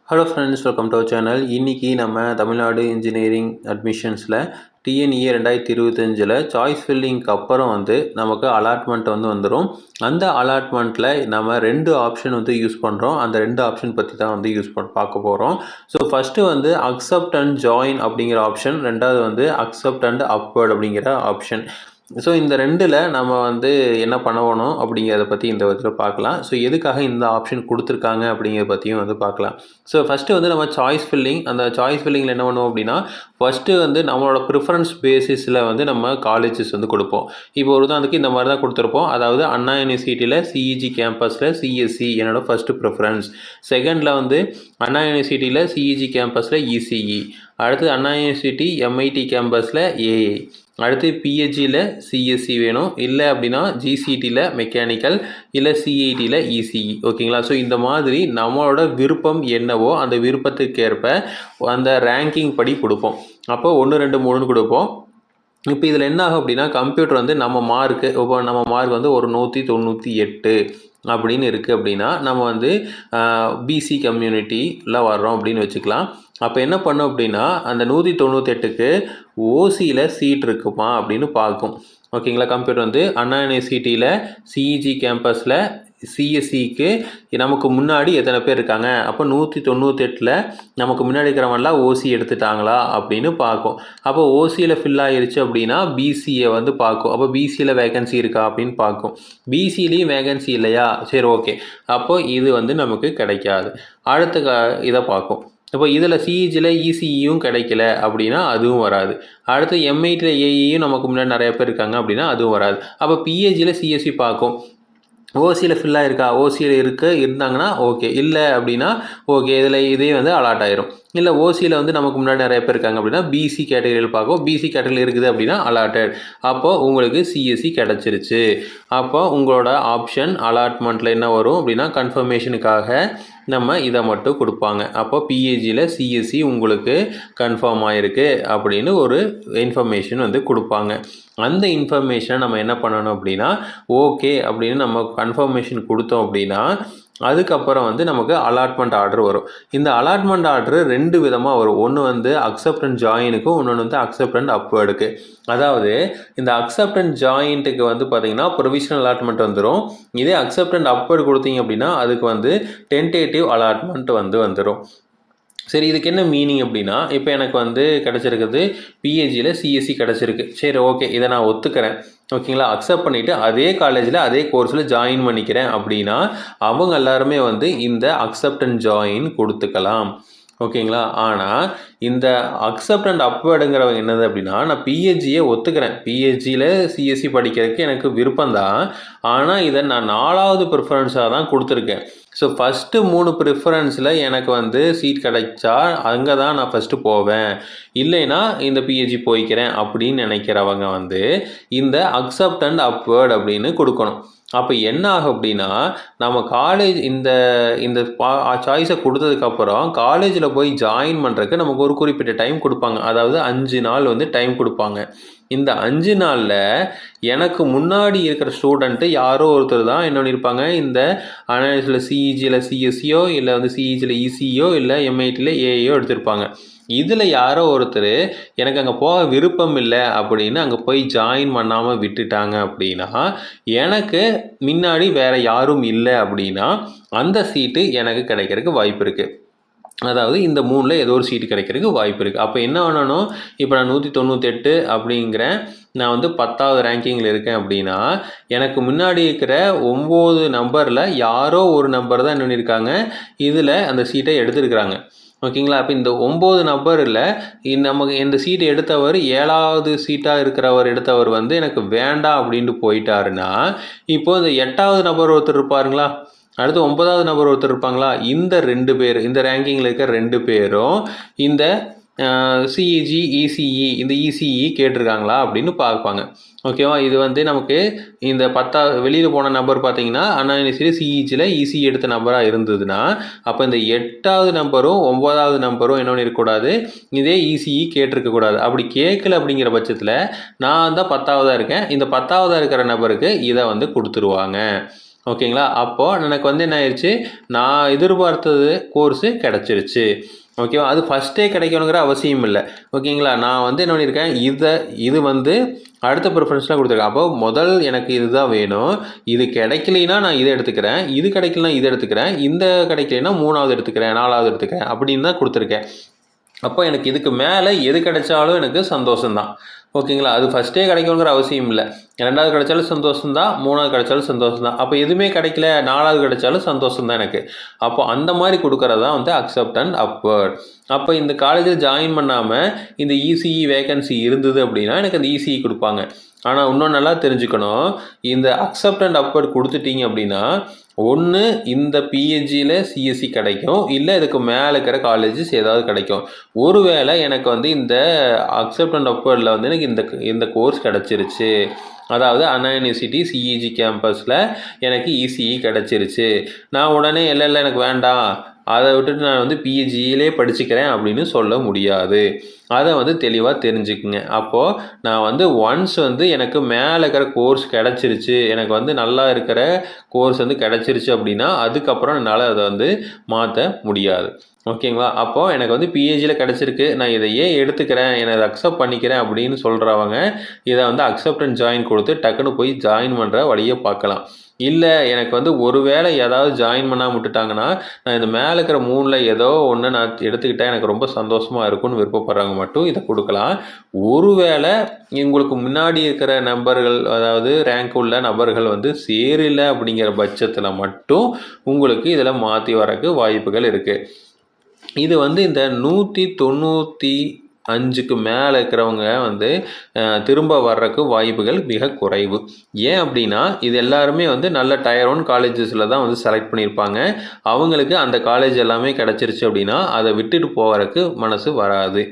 Hello friends, welcome to our channel. இன்றைக்கி நம்ம Tamil Nadu engineering அட்மிஷன்ஸில் டிஎன்இஏ 2025 சாய்ஸ் ஃபில்லிங்க்கு அப்புறம் நமக்கு அலாட்மெண்ட் வந்துடும். அந்த அலாட்மெண்ட்டில் நம்ம 2 ஆப்ஷன் யூஸ் பண்ணுறோம். அந்த 2 ஆப்ஷன் பற்றி தான் பார்க்க போகிறோம். So first accept and join அப்படிங்கிற ஆப்ஷன், ரெண்டாவது அக்செப்ட் அண்ட் அப்வர்ட் அப்படிங்கிற ஆப்ஷன். ஸோ இந்த 2ல் நம்ம என்ன பண்ணணும் அப்படிங்கிறத பற்றி இந்த விதத்தில் பார்க்கலாம். ஸோ எதுக்காக இந்த ஆப்ஷன் கொடுத்துருக்காங்க அப்படிங்கிறத பற்றியும் பார்க்கலாம். ஸோ ஃபஸ்ட்டு நம்ம சாய்ஸ் ஃபில்லிங், அந்த சாய்ஸ் ஃபில்லிங்கில் என்ன பண்ணுவோம் அப்படின்னா, ஃபஸ்ட்டு நம்மளோட ப்ரிஃபரன்ஸ் பேசிஸில் நம்ம காலேஜஸ் கொடுப்போம். இப்போ ஒரு உதாரணத்துக்கு இந்த மாதிரி தான் கொடுத்துருப்போம். அதாவது அண்ணா யூனிவர்சிட்டியில் சிஇஜி கேம்பஸில் சிஎஸ்சி என்னோட ஃபஸ்ட்டு ப்ரிஃபரன்ஸ், செகண்டில் அண்ணா யூனிவர்சிட்டியில் சிஇஜி கேம்பஸில் இசிஇ, அடுத்து அண்ணா யூனிவர்சிட்டி எம்ஐடி கேம்பஸில் ஏஐ, அடுத்து பிஹெச்சியில் சிஎஸ்சி வேணும், இல்லை அப்படின்னா ஜிசிடியில் மெக்கானிக்கல், இல்லை சிஐடியில் இசிஇ. ஓகேங்களா? ஸோ இந்த மாதிரி நம்மளோட விருப்பம் என்னவோ அந்த விருப்பத்துக்கு ஏற்ப அந்த ரேங்கிங் படி கொடுப்போம். அப்போ 1 2 3ன்னு கொடுப்போம். இப்போ இதில் என்ன ஆகும் அப்படின்னா, கம்ப்யூட்டர் நம்ம மார்க்கு, இப்போ நம்ம மார்க் ஒரு 198 அப்படின்னு இருக்குது அப்படின்னா, நம்ம பிசி கம்யூனிட்டியில் வர்றோம் அப்படின்னு வச்சுக்கலாம். அப்போ என்ன பண்ணோம் அப்படின்னா, அந்த 198க்கு ஓசியில் சீட் இருக்குமா அப்படின்னு பார்க்கும். ஓகேங்களா? கம்ப்யூட்டர் அண்ணா யூனிவர்சிட்டியில் சிஇஜி கேம்பஸில் சிஎஸ்சிக்கு நமக்கு முன்னாடி எத்தனை பேர் இருக்காங்க, அப்போ 198ல் நமக்கு முன்னாடி இருக்கிறவங்களாம் ஓசி எடுத்துட்டாங்களா அப்படின்னு பார்க்கும். அப்போ ஓசியில் ஃபில் ஆகிருச்சு அப்படின்னா பிசியை பார்க்கும். அப்போ பிசியில் வேகன்சி இருக்கா அப்படின்னு பார்க்கும். பிசிலையும் வேகன்சி இல்லையா, சரி ஓகே, அப்போ இது நமக்கு கிடைக்காது. அடுத்த இதை பார்க்கும். இப்போ இதில் சிஇஜியில் இசிஇயும் கிடைக்கல அப்படின்னா அதுவும் வராது. அடுத்து எம்ஐடியில் ஏஇயும் நமக்கு முன்னாடி நிறைய பேர் இருக்காங்க அப்படின்னா அதுவும் வராது. அப்போ பிஹெச்சியில் சிஎஸ்சி பார்க்கும். ஓசியில் ஃபில்லாக இருக்கா, ஓசியில் இருந்தாங்கன்னா ஓகே, இல்லை அப்படின்னா ஓகே, இதில் இதே அலாட் ஆயிரும். இல்லை ஓசியில் நமக்கு முன்னாடி நிறைய பேர் இருக்காங்க அப்படின்னா பிசி கேட்டகரியில் பார்க்கும். பிசி கேட்டகரியில் இருக்குது அப்படின்னா அலாட்டட். அப்போது உங்களுக்கு சிஎஸ்சி கிடச்சிருச்சு. அப்போ உங்களோட ஆப்ஷன் அலாட்மெண்ட்டில் என்ன வரும் அப்படின்னா, கன்ஃபர்மேஷனுக்காக நம்ம இதை மட்டும் கொடுப்பாங்க. அப்போ பிஹெச்சியில் சிஎஸ்சி உங்களுக்கு கன்ஃபார்ம் ஆகிருக்கு அப்படின்னு ஒரு இன்ஃபர்மேஷன் கொடுப்பாங்க. அந்த இன்ஃபர்மேஷனை நம்ம என்ன பண்ணணும் அப்படின்னா, ஓகே அப்படின்னு நம்ம கன்ஃபர்மேஷன் கொடுத்தோம் அப்படின்னா, அதுக்கப்புறம் நமக்கு அலாட்மெண்ட் ஆர்டர் வரும். இந்த அலாட்மெண்ட் ஆர்டர் 2 விதமாக வரும். ஒன்று அக்செப்ட் அண்ட் ஜாயினுக்கும், இன்னொன்று அக்செப்ட் அண்ட் அப்வர்டுக்கு. அதாவது இந்த அக்செப்ட் அண்ட் ஜாயின்ட்டுக்கு பார்த்தீங்கன்னா ப்ரொவிஷனல் அலாட்மெண்ட் வந்துடும். இதே அக்செப்ட் அண்ட் அப்வர்டு கொடுத்தீங்க அப்படின்னா அதுக்கு டென்டேட்டிவ் அலாட்மெண்ட் வந்துடும். சரி, இதுக்கு என்ன மீனிங் அப்படின்னா, இப்போ எனக்கு கிடச்சிருக்குது பிஹெச்சியில் சிஎஸ்சி கிடச்சிருக்கு. சரி ஓகே, இதை நான் ஒத்துக்கிறேன். ஓகேங்களா? அக்செப்ட் பண்ணிவிட்டு அதே காலேஜில் அதே கோர்ஸில் ஜாயின் பண்ணிக்கிறேன் அப்படின்னா அவங்க எல்லாருமே இந்த அக்செப்ட் அண்ட் ஜாயின் கொடுத்துக்கலாம். ஓகேங்களா? ஆனால் இந்த அக்செப்ட் அண்ட் அப்வர்டுங்கிறவங்க என்னது அப்படின்னா, நான் பிஹெச்சியை ஒத்துக்கிறேன், பிஹெச்சியில் சிஎஸ்சி படிக்கிறதுக்கு எனக்கு விருப்பம்தான், ஆனால் இதை நான் 4வது ப்ரிஃபரன்ஸாக தான் கொடுத்துருக்கேன். ஸோ ஃபஸ்ட்டு 3 ப்ரிஃபரன்ஸில் எனக்கு சீட் கிடைச்சா அங்கே தான் நான் ஃபஸ்ட்டு போவேன், இல்லைன்னா இந்த பிஹெச்சி போய்க்கிறேன் அப்படின்னு நினைக்கிறவங்க இந்த அக்செப்ட் அண்ட் அப்வர்ட் அப்படின்னு கொடுக்கணும். அப்போ என்ன ஆகும் அப்படின்னா, நம்ம காலேஜ் இந்த இந்த சாய்ஸை கொடுத்ததுக்கப்புறம் காலேஜில் போய் ஜாயின் பண்ணுறதுக்கு நமக்கு ஒரு குறிப்பிட்ட டைம் கொடுப்பாங்க. அதாவது 5 நாள் டைம் கொடுப்பாங்க. இந்த 5 நாளில் எனக்கு முன்னாடி இருக்கிற ஸ்டூடெண்ட்டு யாரோ ஒருத்தர் தான் என்ன பண்ணியிருப்பாங்க, இந்த அனாலிசிஸில் சிஇஜியில் சிஎஸ்சியோ, இல்லை சிஇஜியில் இசியோ, இல்லை எம்ஐடியில் ஏஐயோ எடுத்திருப்பாங்க. இதில் யாரோ ஒருத்தர் எனக்கு அங்கே போக விருப்பம் இல்லை அப்படின்னு அங்கே போய் ஜாயின் பண்ணாமல் விட்டுட்டாங்க அப்படின்னா, எனக்கு முன்னாடி வேறு யாரும் இல்லை அப்படின்னா அந்த சீட்டு எனக்கு கிடைக்கிறதுக்கு வாய்ப்பு இருக்குது. அதாவது இந்த 3ல் ஏதோ ஒரு சீட்டு கிடைக்கிறதுக்கு வாய்ப்பு இருக்குது. அப்போ என்ன பண்ணணும், இப்போ நான் 198 அப்படிங்கிறேன், நான் 10வது ரேங்கிங்கில் இருக்கேன் அப்படின்னா, எனக்கு முன்னாடி இருக்கிற 9 நம்பரில் யாரோ ஒரு நம்பர் தான் என்ன பண்ணியிருக்காங்க, இதில் அந்த சீட்டை எடுத்துருக்குறாங்க. ஓகேங்களா? அப்போ இந்த 9 நம்பரில் நமக்கு இந்த சீட்டை எடுத்தவர் 7வது சீட்டாக இருக்கிறவர் எடுத்தவர் எனக்கு வேண்டாம் அப்படின்ட்டு போயிட்டாருன்னா, இப்போது இந்த 8வது நம்பர் ஒருத்தர் இருப்பாருங்களா, அடுத்து 9வது நம்பர் ஒருத்தர் இருப்பாங்களா, இந்த 2 பேர், இந்த ரேங்கிங்கில் இருக்கிற 2 பேரும் இந்த சிஇஜி இசிஇ, இந்த இசிஇ கேட்டிருக்காங்களா அப்படின்னு பார்ப்பாங்க. ஓகேவா? இது நமக்கு இந்த 10வது வெளியில் போன நம்பர் பார்த்தீங்கன்னா அண்ணா யூனிவர்சிட்டி சிஇஜியில் இசிஇ எடுத்த நம்பராக இருந்ததுன்னா, அப்போ இந்த 8வது நம்பரும் 9வது நம்பரும் என்ன இருக்கக்கூடாது, இதே இசிஇ கேட்டிருக்கக்கூடாது. அப்படி கேட்கல அப்படிங்கிற பட்சத்தில் நான் தான் 10வதாக இருக்கேன், இந்த 10வதாக இருக்கிற நபருக்கு இதை கொடுத்துருவாங்க. ஓகேங்களா? அப்போது எனக்கு வந்து என்ன ஆயிடுச்சு, நான் எதிர்பார்த்தது கோர்ஸு கிடச்சிருச்சு. ஓகேவா? அது ஃபஸ்ட்டே கிடைக்கணுங்கிற அவசியம் இல்லை. ஓகேங்களா? நான் வந்து என்ன பண்ணியிருக்கேன், இது வந்து அடுத்த ப்ரிஃபரன்ஸ்லாம் கொடுத்துருக்கேன். அப்போ முதல் எனக்கு இதுதான் வேணும். இது கிடைக்கலைன்னா நான் இதை எடுத்துக்கிறேன். இது கிடைக்கலனா இதை எடுத்துக்கிறேன். இந்த கிடைக்கலைன்னா 3வது எடுத்துக்கிறேன், 4வது எடுத்துக்கிறேன் அப்படின்னு தான் கொடுத்துருக்கேன். அப்போ எனக்கு இதுக்கு மேலே எது கிடைச்சாலும் எனக்கு சந்தோஷம் தான். ஓகேங்களா? அது ஃபஸ்ட்டே கிடைக்கணுங்கிற அவசியம் இல்லை. 2வது கிடைச்சாலும் சந்தோஷம் தான், 3வது கிடைச்சாலும் சந்தோஷம் தான். அப்போ எதுவுமே கிடைக்கல, 4வது கிடைச்சாலும் சந்தோஷம் தான் எனக்கு. அப்போ அந்த மாதிரி கொடுக்கறது தான் வந்து அக்செப்ட் அண்ட் அப்வர்ட். அப்போ இந்த காலேஜில் ஜாயின் பண்ணாமல் இந்த இசிஇ வேகன்சி இருந்தது அப்படின்னா எனக்கு அந்த இசிஇ கொடுப்பாங்க. ஆனால் இன்னும் நல்லா தெரிஞ்சுக்கணும், இந்த அக்செப்ட் அண்ட் அப்வர்ட் கொடுத்துட்டீங்க அப்படின்னா ஒன்று இந்த பிஹெச்சியில் சிஎஸ்சி கிடைக்கும், இல்லை இதுக்கு மேலே இருக்கிற காலேஜஸ் ஏதாவது கிடைக்கும். ஒருவேளை எனக்கு வந்து இந்த அக்செப்ட் அண்ட் அப்வர்டில் வந்து எனக்கு இந்த கோர்ஸ் கிடச்சிருச்சு, அதாவது அண்ணா யூனிவர்சிட்டி சிஇஜி கேம்பஸில் எனக்கு இசிஇ கிடச்சிருச்சு, நான் உடனே இல்லை எனக்கு வேண்டாம், அதை விட்டுட்டு நான் வந்து பிஹெச்சியிலே படிச்சுக்கிறேன் அப்படின்னு சொல்ல முடியாது. அதை வந்து தெளிவாக தெரிஞ்சுக்குங்க. அப்போது நான் வந்து ஒன்ஸ் வந்து எனக்கு மேலே இருக்கிற கோர்ஸ் கிடச்சிருச்சு, எனக்கு வந்து நல்லா இருக்கிற கோர்ஸ் வந்து கிடச்சிருச்சு அப்படின்னா அதுக்கப்புறம் என்னால் அதை வந்து மாற்ற முடியாது. ஓகேங்களா? அப்போது எனக்கு வந்து பிஹெச்சியில் கிடச்சிருக்கு, நான் இதை எடுத்துக்கிறேன், என்னை அதை அக்செப்ட் பண்ணிக்கிறேன் அப்படின்னு சொல்கிறவங்க இதை வந்து அக்செப்ட் அண்ட் ஜாயின் கொடுத்து டக்குன்னு போய் ஜாயின் பண்ணுற வழியை பார்க்கலாம். இல்லை எனக்கு வந்து ஒரு வேளை ஏதாவது ஜாயின் பண்ணாமல் விட்டுட்டாங்கன்னா நான் இந்த மேலே இருக்கிற 3ல் ஏதோ ஒன்று நான் எடுத்துக்கிட்டால் எனக்கு ரொம்ப சந்தோஷமாக இருக்கும்னு விருப்பப்படுறவங்க மட்டும் இதை கொடுக்கலாம். ஒருவேளை உங்களுக்கு முன்னாடி இருக்கிற நபர்கள், அதாவது ரேங்க் உள்ள நபர்கள் வந்து சேரலை அப்படிங்கிற பட்சத்தில் மட்டும் உங்களுக்கு இதில் மாற்றி வரக்கு வாய்ப்புகள் இருக்குது. இது வந்து இந்த 195க்கு மேலே இருக்கிறவங்க வந்து திரும்ப வர்றதுக்கு வாய்ப்புகள் மிக குறைவு. ஏன் அப்படின்னா இது எல்லாருமே வந்து நல்ல டயர் 1 காலேஜஸில் தான் வந்து செலக்ட் பண்ணியிருப்பாங்க. அவங்களுக்கு அந்த காலேஜ் எல்லாமே கிடச்சிருச்சு அப்படின்னா அதை விட்டுட்டு போகிறதுக்கு மனசு வராது.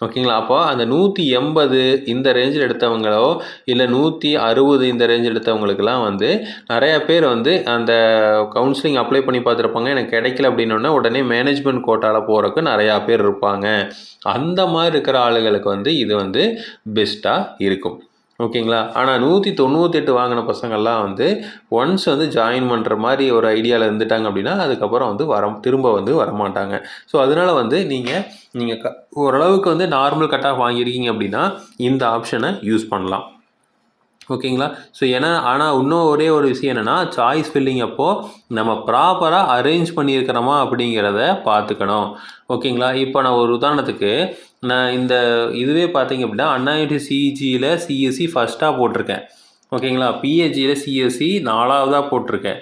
ஓகேங்களா? அப்போ அந்த 180 இந்த ரேஞ்சில் எடுத்தவங்களோ இல்லை 160 இந்த ரேஞ்சில் எடுத்தவங்களுக்கெல்லாம் வந்து நிறையா பேர் வந்து அந்த கவுன்சிலிங் அப்ளை பண்ணி பார்த்துருப்பாங்க, எனக்கு கிடைக்கல அப்படின்னோடனே உடனே மேனேஜ்மெண்ட் கோட்டாவில் போகிறதுக்கு நிறையா பேர் இருப்பாங்க. அந்த மாதிரி இருக்கிற ஆளுகளுக்கு வந்து இது வந்து பெஸ்ட்டாக இருக்கும். ஓகேங்களா? ஆனால் 198 வாங்கின பசங்கள்லாம் வந்து ஒன்ஸ் வந்து ஜாயின் பண்ணுற மாதிரி ஒரு ஐடியாவில் இருந்துட்டாங்க அப்படின்னா அதுக்கப்புறம் வந்து திரும்ப வந்து வரமாட்டாங்க. ஸோ அதனால் வந்து நீங்கள் ஓரளவுக்கு வந்து நார்மல் கட் ஆஃப் வாங்கியிருக்கீங்க அப்படின்னா இந்த ஆப்ஷனை யூஸ் பண்ணலாம். ஓகேங்களா? ஸோ ஆனால் இன்னும் ஒரே ஒரு விஷயம் என்னென்னா, சாய்ஸ் ஃபில்லிங் அப்போது நம்ம ப்ராப்பராக அரேஞ்ச் பண்ணியிருக்கிறோமா அப்படிங்கிறத பார்த்துக்கணும். ஓகேங்களா? இப்போ நான் ஒரு உதாரணத்துக்கு நான் இதுவே பார்த்தீங்க அப்படின்னா அண்ணா யூனிவர்சிட்டி சிஇஜியில் சிஎஸ்சி ஃபஸ்ட்டாக போட்டிருக்கேன். ஓகேங்களா? பிஹெச்சியில் சிஎஸ்சி 4வதாக போட்டிருக்கேன்.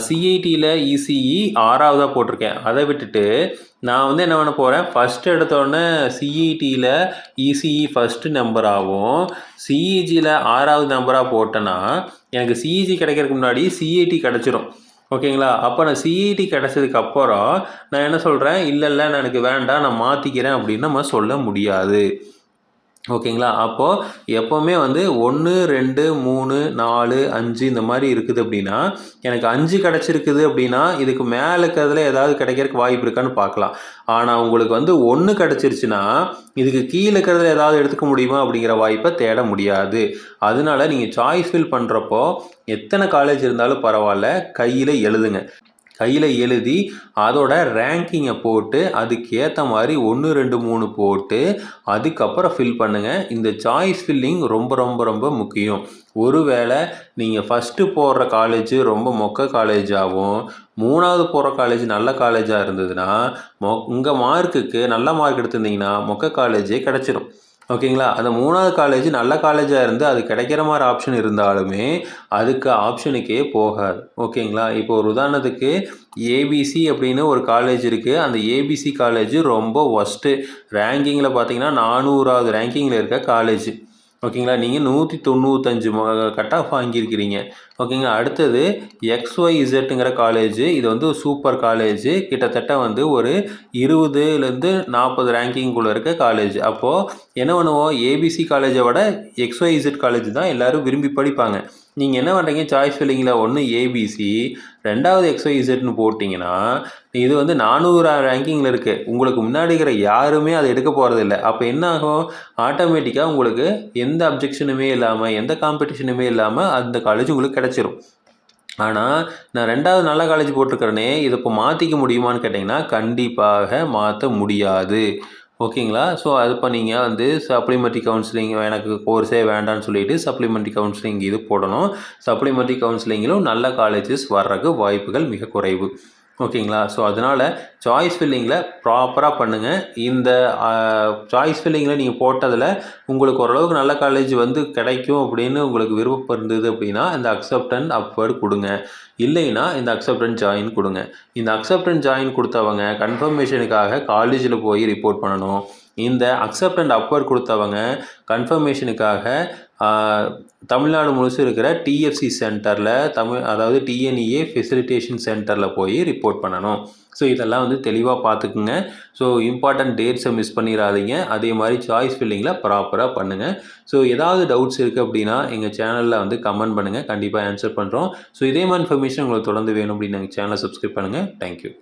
சிஐடியில் இசிஇ 6வதாக போட்டிருக்கேன். அதை விட்டுட்டு நான் வந்து என்ன பண்ண போகிறேன், ஃபஸ்ட்டு எடுத்தோடனே சிஇடியில் இசிஇ ஃபஸ்ட்டு நம்பராகவும் சிஇஜியில் 6வது நம்பராக போட்டேன்னா எனக்கு சிஇஜி கிடைக்கிறதுக்கு முன்னாடி சிஐடி கிடச்சிரும். ஓகேங்களா? அப்போ நான் சிஇடி கிடச்சதுக்கப்புறம் நான் என்ன சொல்கிறேன், இல்லை நான் எனக்கு வேண்டாம், நான் மாற்றிக்கிறேன் அப்படின்னு நம்ம சொல்ல முடியாது. ஓகேங்களா? அப்போது எப்போவுமே வந்து 1, 2, 3, 4, 5 இந்த மாதிரி இருக்குது அப்படின்னா எனக்கு 5 கிடச்சிருக்குது அப்படின்னா இதுக்கு மேலே இருக்கிறதுல ஏதாவது கிடைக்கிறதுக்கு வாய்ப்பு இருக்கான்னு பார்க்கலாம். ஆனால் உங்களுக்கு வந்து 1 கிடச்சிருச்சுன்னா இதுக்கு கீழே இருக்கிறதுல ஏதாவது எடுத்துக்க முடியுமா அப்படிங்கிற வாய்ப்பை தேட முடியாது. அதனால நீங்கள் சாய்ஸ் ஃபில் பண்ணுறப்போ எத்தனை காலேஜ் இருந்தாலும் பரவாயில்ல, கையில் எழுதுங்க. கையில் எழுதி அதோட ரேங்கிங்கை போட்டு அதுக்கு ஏற்ற மாதிரி 1, 2, 3 போட்டு அதுக்கப்புறம் ஃபில் பண்ணுங்கள். இந்த சாய்ஸ் ஃபில்லிங் ரொம்ப ரொம்ப ரொம்ப முக்கியம். ஒருவேளை நீங்கள் ஃபஸ்ட்டு போடுற காலேஜ் ரொம்ப மொக்க காலேஜாகவும் 3வது போகிற காலேஜ் நல்ல காலேஜாக இருந்ததுன்னா உங்கள் மார்க்குக்கு நல்ல மார்க் எடுத்திருந்தீங்கன்னா மொக்க காலேஜே கிடச்சிரும். ஓகேங்களா? அந்த 3வது காலேஜ் நல்ல காலேஜாக இருந்து அது கிடைக்கிற மாதிரி ஆப்ஷன் இருந்தாலுமே அதுக்கு ஆப்ஷனுக்கே போகாது. ஓகேங்களா? இப்போ ஒரு உதாரணத்துக்கு ஏபிசி அப்படின்னு ஒரு காலேஜ் இருக்குது. அந்த ஏபிசி காலேஜ் ரொம்ப ஒஸ்ட்டு ரேங்கிங்கில் பார்த்தீங்கன்னா 400வது ரேங்கிங்கில் இருக்க காலேஜ். ஓகேங்களா? நீங்கள் 195 கட் ஆஃப் வாங்கியிருக்கிறீங்க. ஓகேங்களா? அடுத்தது XYZங்கிற காலேஜ், இது வந்து சூப்பர் காலேஜ், கிட்டத்தட்ட வந்து ஒரு 20லேருந்து 40 ரேங்கிங்குள்ளே இருக்க காலேஜ். அப்போது என்ன பண்ணுவோம், ஏபிசி காலேஜை விட XYZ காலேஜ் தான் எல்லோரும் விரும்பி படிப்பாங்க. நீங்கள் என்ன பண்ணுறீங்க, சாய்ஸ் ஃபில்லிங்கில் ஒன்று ஏபிசி 2வது XYZன்னு போட்டிங்கன்னா இது வந்து 400 ரேங்கிங்கில் இருக்குது. உங்களுக்கு முன்னாடி இருக்கிற யாருமே அதை எடுக்க போகிறதில்ல. அப்போ என்ன ஆகும், ஆட்டோமேட்டிக்காக உங்களுக்கு எந்த அப்ஜெக்ஷனுமே இல்லாமல் எந்த காம்படிஷனுமே இல்லாமல் அந்த காலேஜ் உங்களுக்கு கிடச்சிரும். ஆனால் நான் 2வது நல்ல காலேஜ் போட்டிருக்கிறேனே இதை இப்போ மாற்றிக்க முடியுமான்னு கேட்டிங்கன்னா கண்டிப்பாக மாற்ற முடியாது. ஓகேங்களா? ஸோ அது இப்போ நீங்கள் வந்து சப்ளிமெண்ட்ரி கவுன்சிலிங் எனக்கு கோர்ஸே வேண்டான்னு சொல்லிட்டு சப்ளிமெண்ட்ரி கவுன்சிலிங் இது போடணும். சப்ளிமெண்ட்ரி கவுன்சிலிங்கிலும் நல்ல காலேஜஸ் வர்றதுக்கு வாய்ப்புகள் மிக குறைவு. ஓகேங்களா? ஸோ அதனால் சாய்ஸ் ஃபில்லிங்கில் ப்ராப்பராக பண்ணுங்கள். இந்த சாய்ஸ் ஃபில்லிங்கில் நீங்கள் போட்டதில் உங்களுக்கு ஓரளவுக்கு நல்ல காலேஜ் வந்து கிடைக்கும் அப்படின்னு உங்களுக்கு விருப்பம் இருந்தது அப்படின்னா இந்த அக்செப்ட் அண்ட் அப்வர்ட் கொடுங்க. இல்லைன்னா இந்த அக்செப்ட் அண்ட் ஜாயின் கொடுங்க. இந்த அக்செப்ட் அண்ட் ஜாயின் கொடுத்தவங்க கன்ஃபர்மேஷனுக்காக காலேஜில் போய் ரிப்போர்ட் பண்ணணும். இந்த அக்செப்ட் அண்ட் அப்வர்ட் கொடுத்தவங்க கன்ஃபர்மேஷனுக்காக தமிழ்நாடு முழுசு இருக்கிற டிஎஃப்சி சென்டரில் அதாவது டிஎன்இஏ ஃபெசிலிட்டேஷன் சென்டரில் போய் ரிப்போர்ட் பண்ணணும். ஸோ இதெல்லாம் வந்து தெளிவாக பார்த்துக்குங்க. ஸோ இம்பார்ட்டன்ட் டேட்ஸை மிஸ் பண்ணிடாதீங்க. அதே மாதிரி சாய்ஸ் ஃபில்லிங்கில் ப்ராப்பராக பண்ணுங்கள். ஸோ ஏதாவது டவுட்ஸ் இருக்குது அப்படின்னா எங்கள் சேனலில் வந்து கமெண்ட் பண்ணுங்கள். கண்டிப்பாக ஆன்சர் பண்ணுறோம். ஸோ இதே மாதிரி இன்ஃபர்மேஷன் உங்களுக்கு தொடர்ந்து வேணும் அப்படின்னு எங்கள் சேனலை சப்ஸ்கிரைப் பண்ணுங்கள். தேங்க்யூ.